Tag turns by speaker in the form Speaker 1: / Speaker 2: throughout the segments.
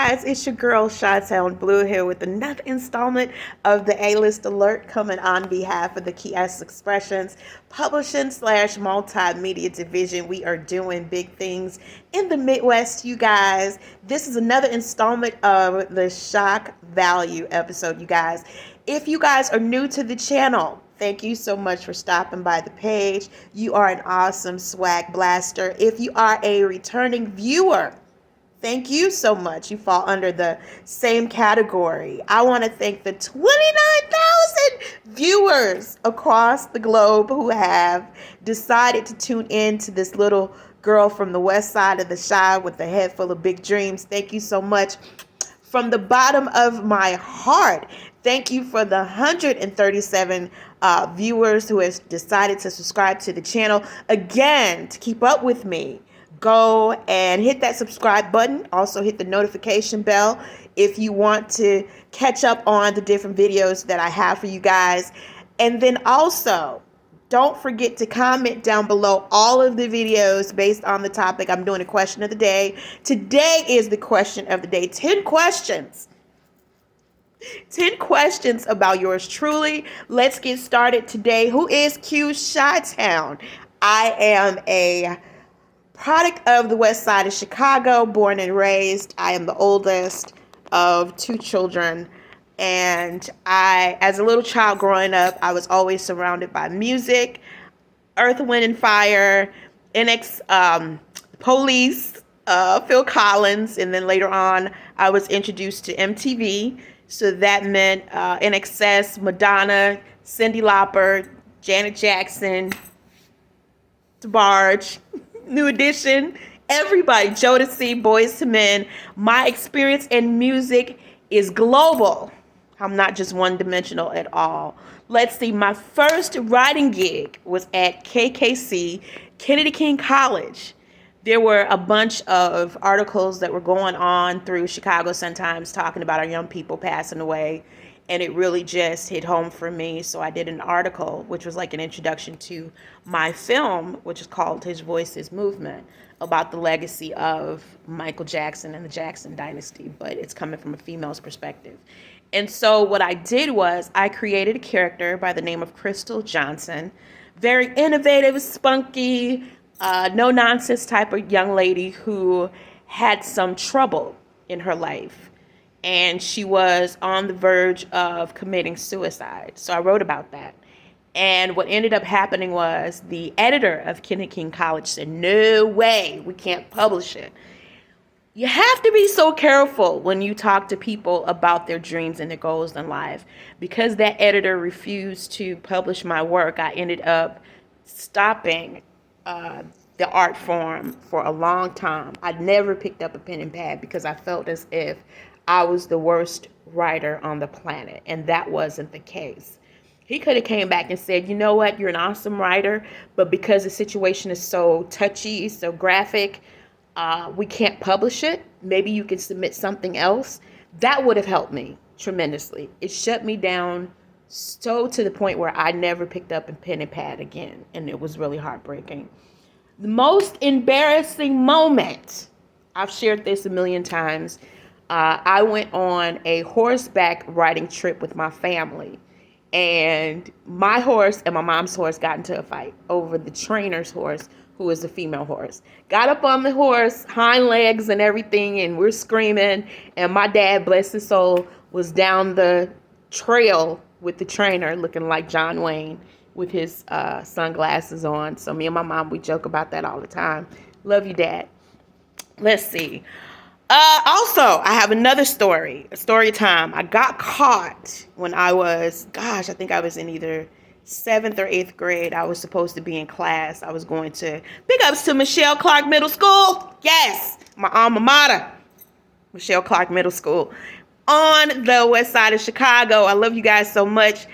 Speaker 1: guys, it's your girl Chitown Blue here with another installment of the A-List Alert coming on behalf of the Key S Expressions Publishing / Multimedia Division. We are doing big things in the Midwest, you guys. This is another installment of the Shock Value episode, you guys. If you guys are new to the channel, thank you so much for stopping by the page. You are an awesome swag blaster. If you are a returning viewer, thank you so much. You fall under the same category. I want to thank the 29,000 viewers across the globe who have decided to tune in to this little girl from the west side of the Chi with a head full of big dreams. Thank you so much. From the bottom of my heart, thank you for the 137 viewers who have decided to subscribe to the channel. Again, to keep up with me, go and hit that subscribe button. Also hit the notification bell if you want to catch up on the different videos that I have for you guys. And then also, don't forget to comment down below all of the videos based on the topic. I'm doing a question of the day. Today is the question of the day. 10 questions. 10 questions about yours truly. Let's get started today. Who is Q Chitown? I am a product of the west side of Chicago, born and raised. I am the oldest of 2 children. And as a little child growing up, I was always surrounded by music, Earth, Wind, and Fire, Police, Phil Collins. And then later on, I was introduced to MTV. So that meant NXS, Madonna, Cyndi Lauper, Janet Jackson, DeBarge, New Edition, everybody, Jodeci, Boys to Men. My experience in music is global. I'm not just one-dimensional at all. Let's see, my first writing gig was at KKC, Kennedy King College. There were a bunch of articles that were going on through Chicago Sun-Times talking about our young people passing away, and it really just hit home for me. So I did an article, which was like an introduction to my film, which is called His Voice, His Movement, about the legacy of Michael Jackson and the Jackson dynasty, but it's coming from a female's perspective. And so what I did was I created a character by the name of Crystal Johnson, very innovative, spunky, no-nonsense type of young lady who had some trouble in her life. And she was on the verge of committing suicide. So I wrote about that. And what ended up happening was the editor of Kennedy King College said, no way, we can't publish it. You have to be so careful when you talk to people about their dreams and their goals in life. Because that editor refused to publish my work, I ended up stopping the art form for a long time. I never picked up a pen and pad because I felt as if I was the worst writer on the planet, and that wasn't the case. He could have came back and said, you know what, you're an awesome writer, but because the situation is so touchy, so graphic, we can't publish it. Maybe you can submit something else. That would have helped me tremendously. It shut me down so to the point where I never picked up a pen and pad again, and it was really heartbreaking. The most embarrassing moment, I've shared this a million times, I went on a horseback riding trip with my family, and my horse and my mom's horse got into a fight over the trainer's horse, who is a female horse. Got up on the horse, hind legs and everything, and we're screaming, and my dad, bless his soul, was down the trail with the trainer looking like John Wayne with his sunglasses on. So me and my mom, we joke about that all the time. Love you, Dad. Let's see. Also, I have another story time. I got caught when I was, I think I was in either 7th or 8th grade. I was supposed to be in class. I was going to, big ups to Michelle Clark Middle School. Yes, my alma mater, Michelle Clark Middle School on the west side of Chicago. I love you guys so much.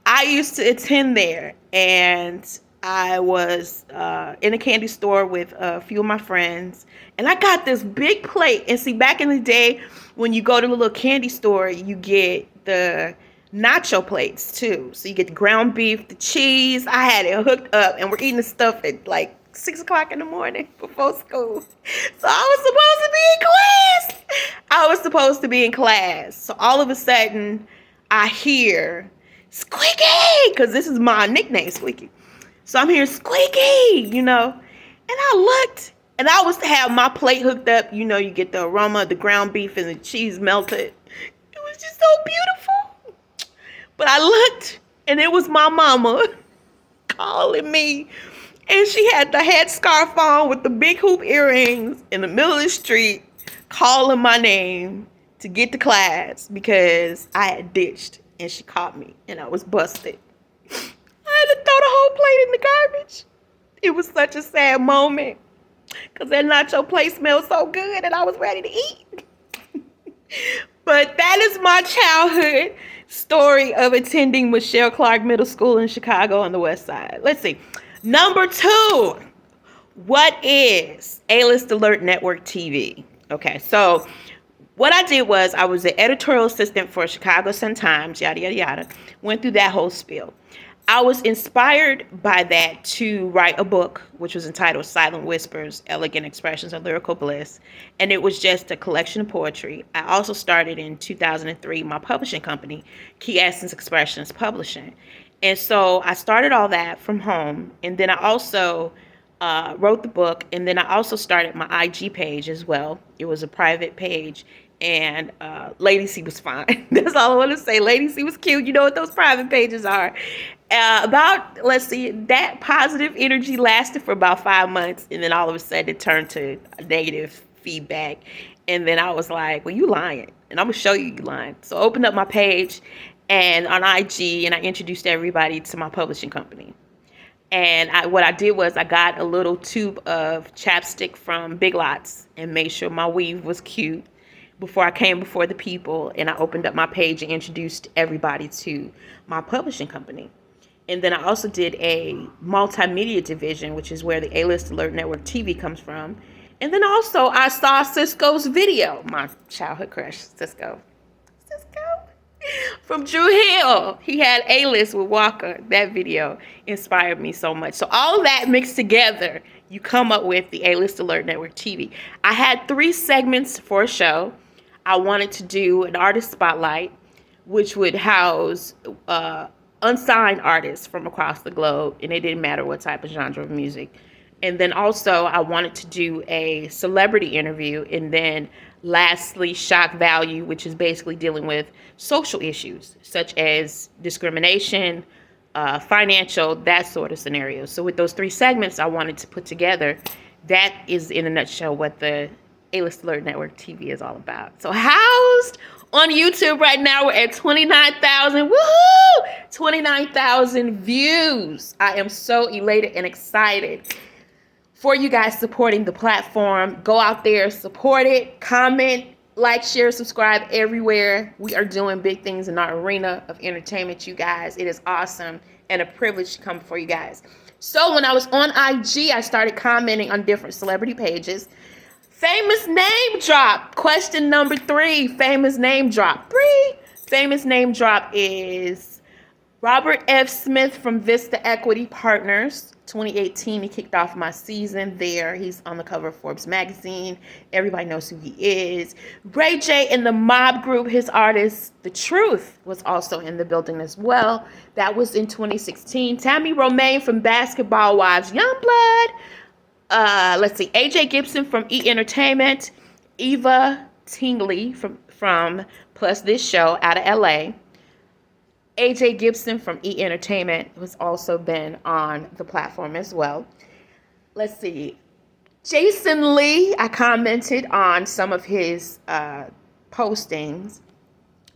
Speaker 1: I used to attend there, and I was in a candy store with a few of my friends, and I got this big plate. And see, back in the day, when you go to the little candy store, you get the nacho plates too. So you get the ground beef, the cheese. I had it hooked up, and we're eating the stuff at like 6 o'clock in the morning before school. So I was supposed to be in class. I was supposed to be in class. So all of a sudden, I hear Squeaky, because this is my nickname, Squeaky. So I'm hearing Squeaky, you know. And I looked, and I was to have my plate hooked up. You know, you get the aroma of the ground beef and the cheese melted. It was just so beautiful. But I looked, and it was my mama calling me. And she had the headscarf on with the big hoop earrings in the middle of the street, calling my name to get to class because I had ditched and she caught me and I was busted. I had to throw the whole plate in the garbage. It was such a sad moment because that nacho plate smelled so good and I was ready to eat. But that is my childhood story of attending Michelle Clark Middle School in Chicago on the West Side. Let's see. Number 2, what is A-List Alert Network TV? Okay, so what I did was I was the editorial assistant for Chicago Sun-Times, yada, yada, yada. Went through that whole spiel. I was inspired by that to write a book, which was entitled Silent Whispers, Elegant Expressions of Lyrical Bliss. And it was just a collection of poetry. I also started in 2003 my publishing company, Key Essence Expressions Publishing. And so I started all that from home. And then I also wrote the book. And then I also started my IG page as well. It was a private page. And Lady C was fine. That's all I want to say. Lady C was cute. You know what those private pages are. That positive energy lasted for about 5 months. And then all of a sudden it turned to negative feedback. And then I was like, well, you lying. And I'm going to show you lying. So I opened up my page and on IG, and I introduced everybody to my publishing company. And what I did was I got a little tube of chapstick from Big Lots and made sure my weave was cute before I came before the people. And I opened up my page and introduced everybody to my publishing company. And then I also did a multimedia division, which is where the A-List Alert Network TV comes from. And then also I saw Cisco's video, my childhood crush, Cisco. From Drew Hill. He had A-List with Walker. That video inspired me so much. So all of that mixed together, you come up with the A-List Alert Network TV. I had 3 segments for a show. I wanted to do an artist spotlight, which would house unsigned artists from across the globe, and it didn't matter what type of genre of music. And then also I wanted to do a celebrity interview, and then lastly, shock value, which is basically dealing with social issues such as discrimination, financial, that sort of scenario. So with those 3 segments I wanted to put together, that is in a nutshell what the A-List Alert Network TV is all about. So housed on YouTube right now, we're at 29,000, woohoo! 29,000 views. I am so elated and excited for you guys supporting the platform. Go out there, support it, comment, like, share, subscribe everywhere. We are doing big things in our arena of entertainment, you guys. It is awesome and a privilege to come before you guys. So when I was on IG, I started commenting on different celebrity pages. Famous name drop. Question number 3, famous name drop. 3. Famous name drop is Robert F. Smith from Vista Equity Partners. 2018, he kicked off my season there. He's on the cover of Forbes magazine. Everybody knows who he is. Ray J and the Mob Group, his artist, The Truth, was also in the building as well. That was in 2016. Tammy Romaine from Basketball Wives Youngblood. Let's see, AJ Gibson from E! Entertainment. Eva Tingley from Plus This Show out of LA. AJ Gibson from E! Entertainment has also been on the platform as well. Let's see. Jason Lee, I commented on some of his postings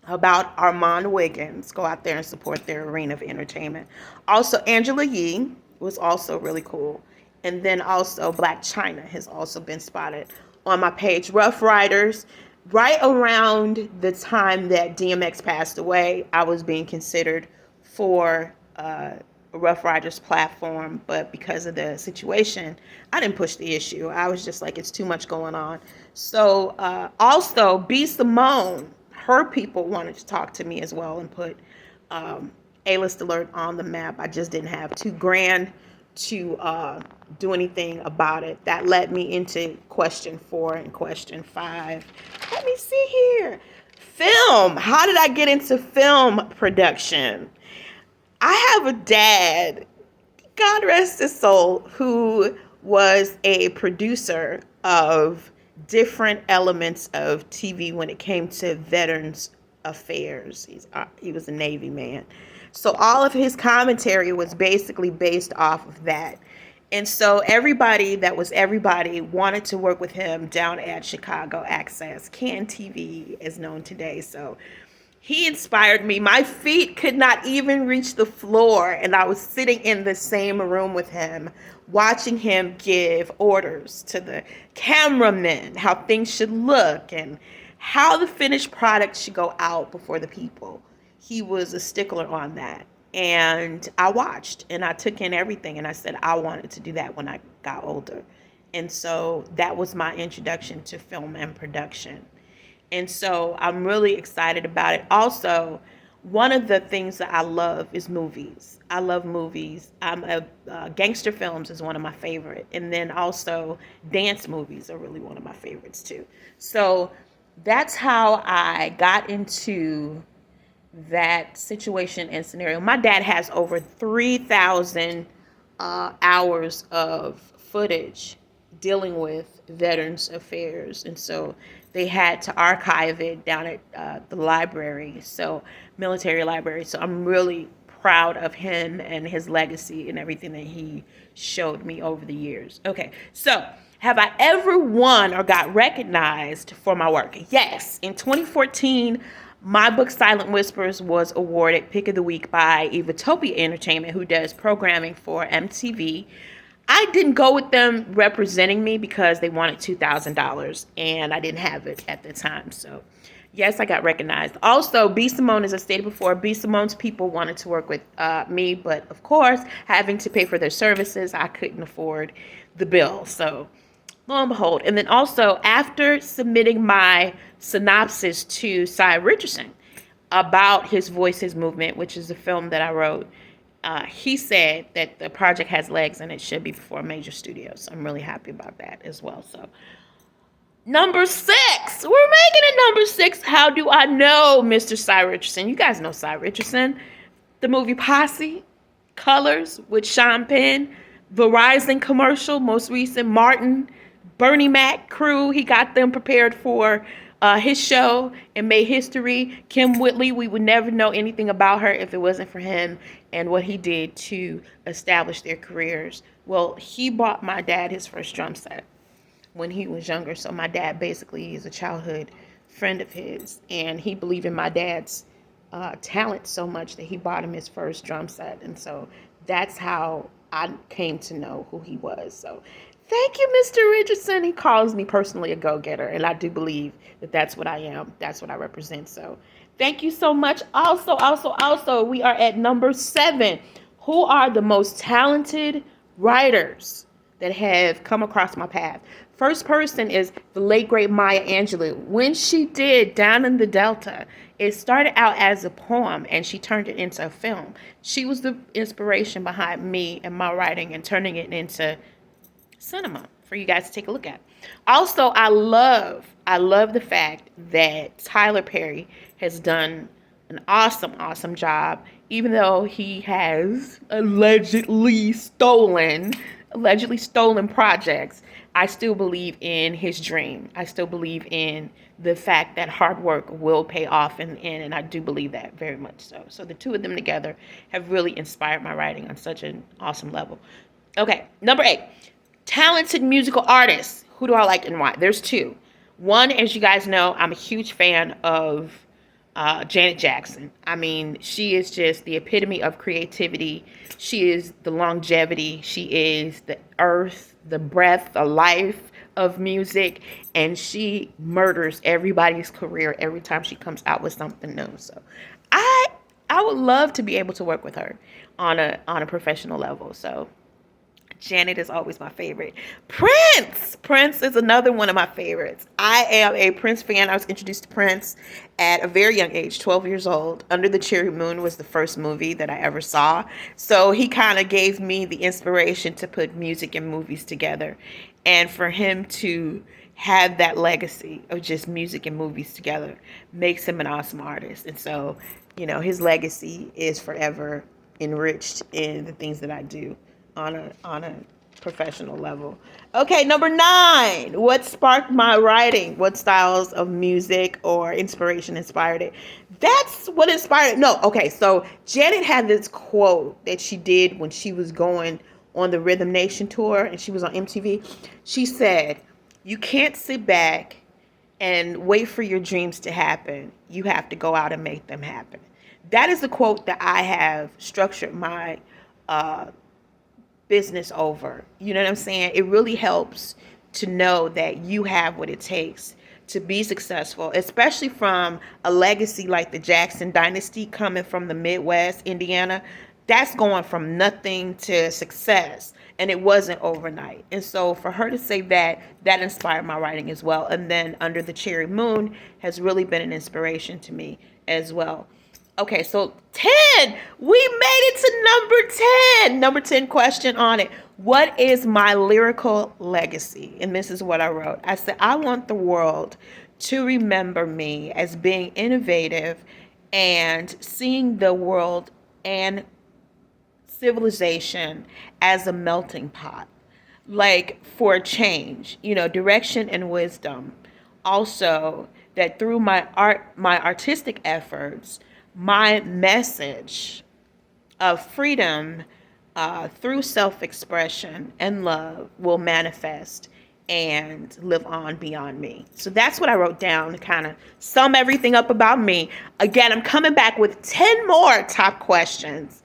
Speaker 1: about Armand Wiggins. Go out there and support their arena of entertainment. Also, Angela Yee was also really cool. And then also Black China has also been spotted on my page. Rough Riders. Right around the time that DMX passed away, I was being considered for a Rough Riders platform, but because of the situation, I didn't push the issue. I was just like, it's too much going on. So also, B. Simone, her people wanted to talk to me as well and put A-List Alert on the map. I just didn't have $2,000 to do anything about it. That led me into question 4 and question 5. Let me see here. Film. How did I get into film production? I have a dad, God rest his soul, who was a producer of different elements of TV when it came to veterans affairs. He was a Navy man. So all of his commentary was basically based off of that. And so everybody that was everybody wanted to work with him down at Chicago Access. CAN TV is known today. So he inspired me. My feet could not even reach the floor, and I was sitting in the same room with him, watching him give orders to the cameramen, how things should look and how the finished product should go out before the people. He was a stickler on that. And I watched and I took in everything, and I said I wanted to do that when I got older. And so that was my introduction to film and production. And so I'm really excited about it. Also, one of the things that I love is movies. I love movies. Gangster films is one of my favorite. And then also dance movies are really one of my favorites too. So that's how I got into that situation and scenario. My dad has over 3,000 hours of footage dealing with Veterans Affairs. And so they had to archive it down at the library, so military library. So I'm really proud of him and his legacy and everything that he showed me over the years. Okay, so have I ever won or got recognized for my work? Yes. In 2014, my book Silent Whispers was awarded Pick of the Week by Evatopia Entertainment, who does programming for MTV. I didn't go with them representing me because they wanted $2,000 and I didn't have it at the time. So yes, I got recognized. Also, B. Simone, as I stated before, B. Simone's people wanted to work with me, but of course, having to pay for their services, I couldn't afford the bill. So lo and behold. And then also, after submitting my synopsis to Cy Richardson about his Voices movement, which is a film that I wrote, he said that the project has legs and it should be before a major studio. So I'm really happy about that as well. So number 6, we're making it number 6. How do I know Mr. Cy Richardson? You guys know Cy Richardson. The movie Posse, Colors with Sean Penn, Verizon commercial, most recent, Martin, Bernie Mac crew. He got them prepared for his show and made history. Kim Whitley, we would never know anything about her if it wasn't for him and what he did to establish their careers. Well, he bought my dad his first drum set when he was younger. So my dad basically is a childhood friend of his, and he believed in my dad's talent so much that he bought him his first drum set. And so that's how I came to know who he was. So thank you, Mr. Richardson. He calls me personally a go-getter, and I do believe that that's what I am. That's what I represent. So thank you so much. Also, we are at number 7. Who are the most talented writers that have come across my path? First person is the late, great Maya Angelou. When she did Down in the Delta, it started out as a poem, and she turned it into a film. She was the inspiration behind me and my writing and turning it into cinema for you guys to take a look at. Also, I love the fact that Tyler Perry has done an awesome job, even though he has allegedly stolen projects. I still believe in his dream. I still believe in the fact that hard work will pay off in the end, and I do believe that very much so. So the two of them together have really inspired my writing on such an awesome level. Okay, number 8. Talented musical artists. Who do I like and why? There's 2. One, as you guys know, I'm a huge fan of Janet Jackson. I mean, she is just the epitome of creativity. She is the longevity. She is the earth, the breath, the life of music. And she murders everybody's career every time she comes out with something new. So I would love to be able to work with her on a professional level. So Janet is always my favorite. Prince is another one of my favorites. I am a Prince fan. I was introduced to Prince at a very young age, 12 years old. Under the Cherry Moon was the first movie that I ever saw. So he kind of gave me the inspiration to put music and movies together. And for him to have that legacy of just music and movies together makes him an awesome artist. And so, his legacy is forever enriched in the things that I do on a professional level. Okay, number 9. What sparked my writing? What styles of music or inspiration inspired it? That's what inspired it. No, okay, so Janet had this quote that she did when she was going on the Rhythm Nation tour and she was on MTV. She said, "You can't sit back and wait for your dreams to happen. You have to go out and make them happen." That is the quote that I have structured my business over. You know what I'm saying? It really helps to know that you have what it takes to be successful, especially from a legacy like the Jackson Dynasty coming from the Midwest, Indiana. That's going from nothing to success, and it wasn't overnight. And so for her to say that, that inspired my writing as well. And then Under the Cherry Moon has really been an inspiration to me as well. Okay, so 10. We made it to number 10. Number 10 question on it. What is my lyrical legacy? And this is what I wrote. I said, I want the world to remember me as being innovative and seeing the world and civilization as a melting pot, like for change, direction and wisdom. Also, that through my artistic efforts, my message of freedom through self-expression and love will manifest and live on beyond me. So that's what I wrote down to kind of sum everything up about me. Again, I'm coming back with 10 more top questions.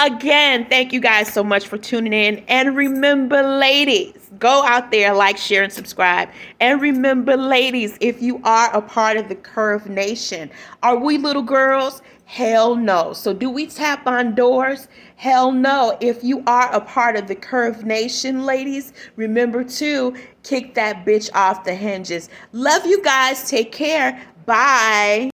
Speaker 1: Again, thank you guys so much for tuning in. And remember, ladies, go out there, like, share, and subscribe. And remember, ladies, if you are a part of the Curve Nation, are we little girls? Hell no. So do we tap on doors? Hell no. If you are a part of the Curve Nation, ladies, remember to kick that bitch off the hinges. Love you guys. Take care. Bye.